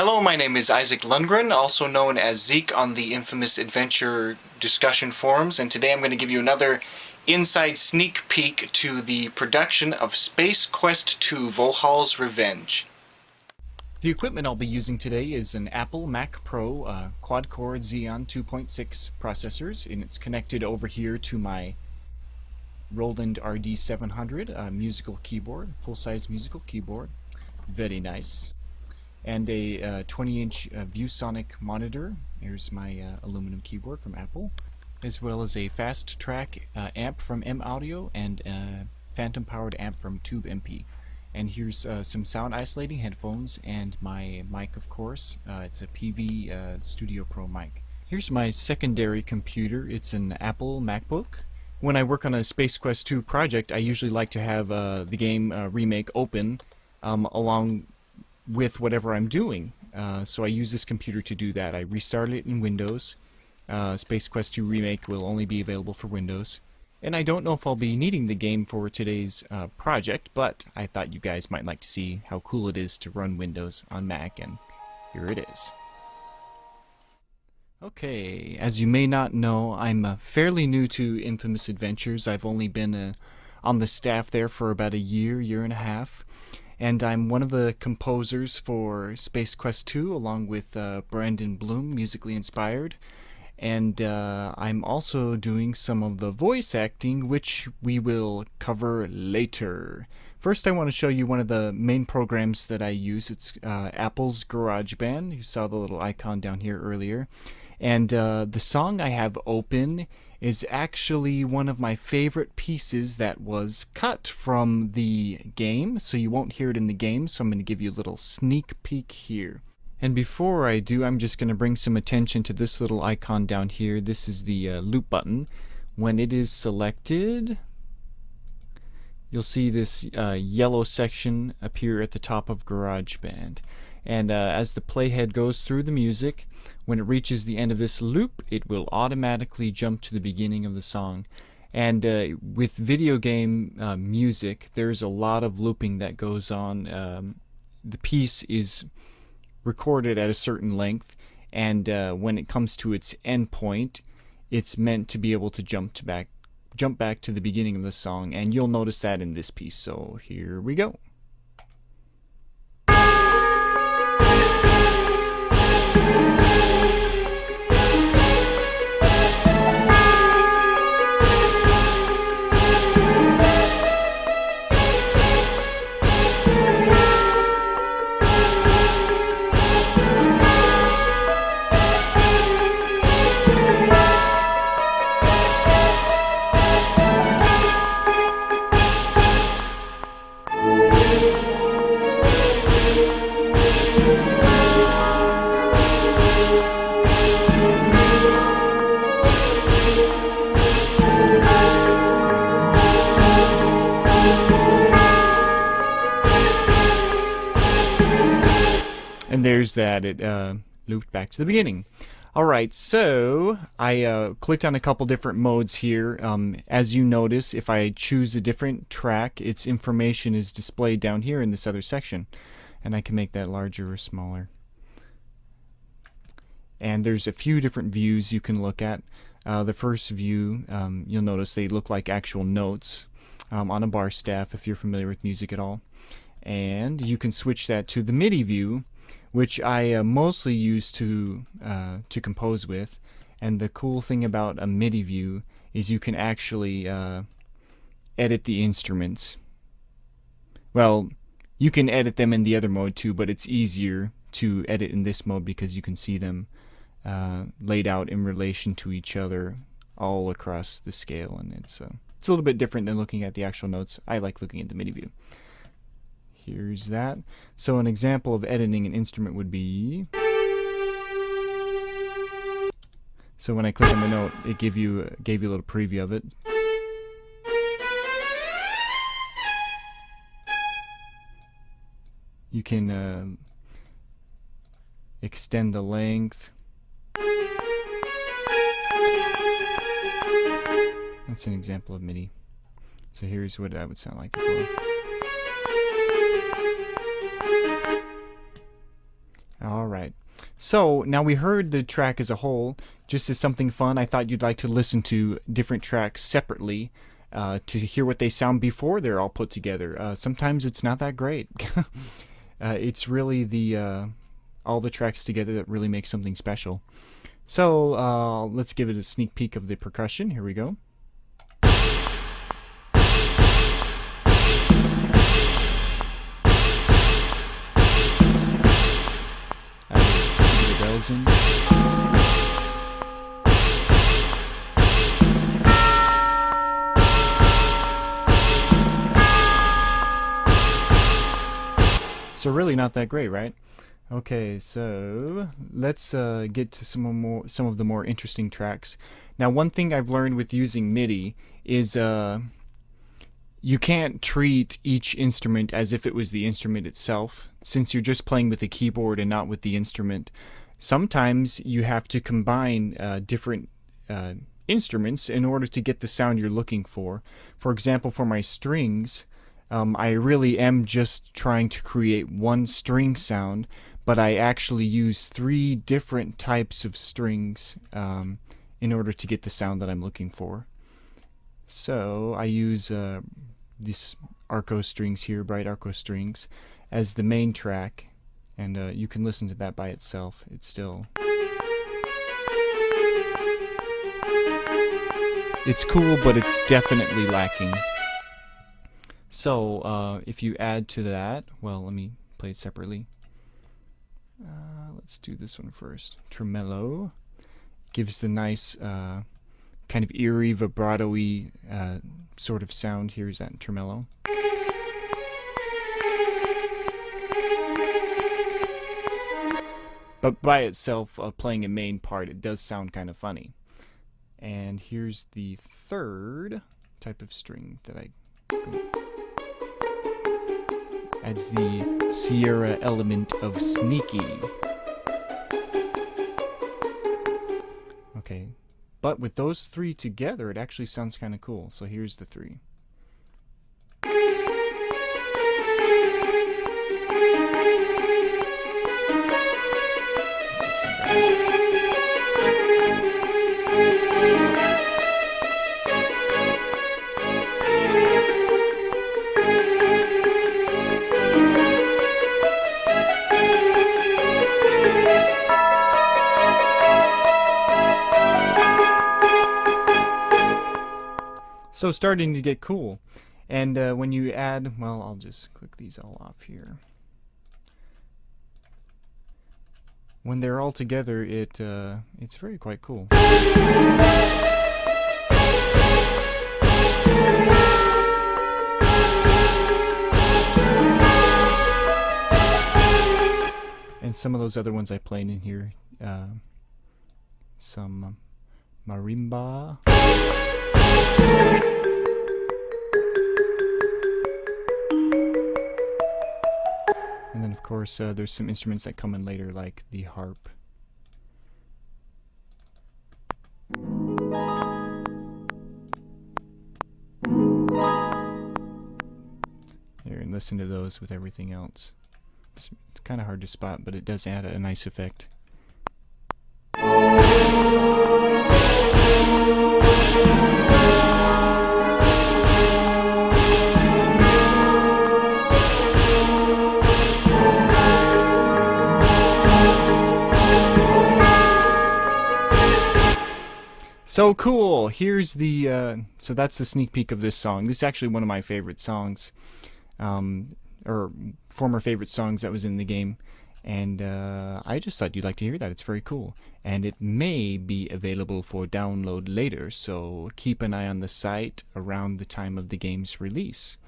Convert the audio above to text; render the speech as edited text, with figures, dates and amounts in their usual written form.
Hello, my name is Isaac Lundgren, also known as Zeek on the infamous adventure discussion forums, and today I'm going to give you another inside sneak peek to the production of Space Quest 2 Vohal's Revenge. The equipment I'll be using today is an Apple Mac Pro quad-core Xeon 2.6 processors, and it's connected over here to my Roland RD700 musical keyboard, full-size musical keyboard. Very nice. And a 20-inch ViewSonic monitor. Here's my aluminum keyboard from Apple, as well as a fast track amp from M Audio and a phantom powered amp from Tube MP. And here's some sound isolating headphones and my mic, of course. It's a PV Studio Pro mic. Here's my secondary computer. It's an Apple MacBook. When I work on a Space Quest 2 project, I usually like to have the game remake open along with whatever I'm doing. So I use this computer to do that. I restarted it in Windows. Space Quest 2 Remake will only be available for Windows. And I don't know if I'll be needing the game for today's project, but I thought you guys might like to see how cool it is to run Windows on Mac, and here it is. Okay, as you may not know, I'm fairly new to Infamous Adventures. I've only been on the staff there for about a year and a half. And I'm one of the composers for Space Quest 2, along with Brandon Bloom, Musically Inspired. And I'm also doing some of the voice acting, which we will cover later. First, I want to show you one of the main programs that I use. It's Apple's GarageBand. You saw the little icon down here earlier. And the song I have open is actually one of my favorite pieces that was cut from the game, so you won't hear it in the game, so I'm going to give you a little sneak peek here. And before I do, I'm just going to bring some attention to this little icon down here. This is the loop button. When it is selected, you'll see this yellow section appear at the top of GarageBand. And as the playhead goes through the music, when it reaches the end of this loop, it will automatically jump to the beginning of the song. And with video game music, there's a lot of looping that goes on. The piece is recorded at a certain length, and when it comes to its end point, it's meant to be able to jump back to the beginning of the song, and you'll notice that in this piece. So here we go. And there's that, it looped back to the beginning. Alright, so I clicked on a couple different modes here. As you notice, if I choose a different track, its information is displayed down here in this other section. And I can make that larger or smaller. And there's a few different views you can look at. The first view, you'll notice they look like actual notes on a bar staff, if you're familiar with music at all. And you can switch that to the MIDI view, which I mostly use to compose with. And the cool thing about a MIDI view is you can actually edit the instruments. Well, you can edit them in the other mode too, but it's easier to edit in this mode because you can see them laid out in relation to each other all across the scale, and it's a little bit different than looking at the actual notes. I like looking at the MIDI view. Here's that. So an example of editing an instrument would be... So when I click on the note, it gave you a little preview of it. You can extend the length. That's an example of MIDI. So here's what that would sound like before. Alright. So, now we heard the track as a whole. Just as something fun, I thought you'd like to listen to different tracks separately to hear what they sound before they're all put together. Sometimes it's not that great. It's really the all the tracks together that really make something special. So, let's give it a sneak peek of the percussion. Here we go. The bells in. So really not that great, right? Okay, so let's get to some of the more interesting tracks. Now, one thing I've learned with using MIDI is you can't treat each instrument as if it was the instrument itself, since you're just playing with the keyboard and not with the instrument. Sometimes you have to combine different instruments in order to get the sound you're looking for. For example, for my strings, I really am just trying to create one string sound, but I actually use 3 different types of strings in order to get the sound that I'm looking for. So I use these Arco strings here, bright Arco strings, as the main track, and you can listen to that by itself. It's still... It's cool, but it's definitely lacking. So, if you add to that, well, let me play it separately. Let's do this one first. Tremolo gives the nice kind of eerie, vibrato-y sort of sound. Here's that tremolo. But by itself, playing a main part, it does sound kind of funny. And here's the third type of string that I... adds the Sierra element of sneaky. Okay, but with those 3 together, it actually sounds kind of cool. So here's the 3. So starting to get cool. And when you add, well, I'll just click these all off here. When they're all together, it's very quite cool. And some of those other ones I played in here, some marimba. And then, of course, there's some instruments that come in later, like the harp. Here, and listen to those with everything else. It's kind of hard to spot, but it does add a nice effect. So cool! Here's the, so that's the sneak peek of this song. This is actually one of my favorite songs, or former favorite songs that was in the game. And I just thought you'd like to hear that. It's very cool. And it may be available for download later, so keep an eye on the site around the time of the game's release.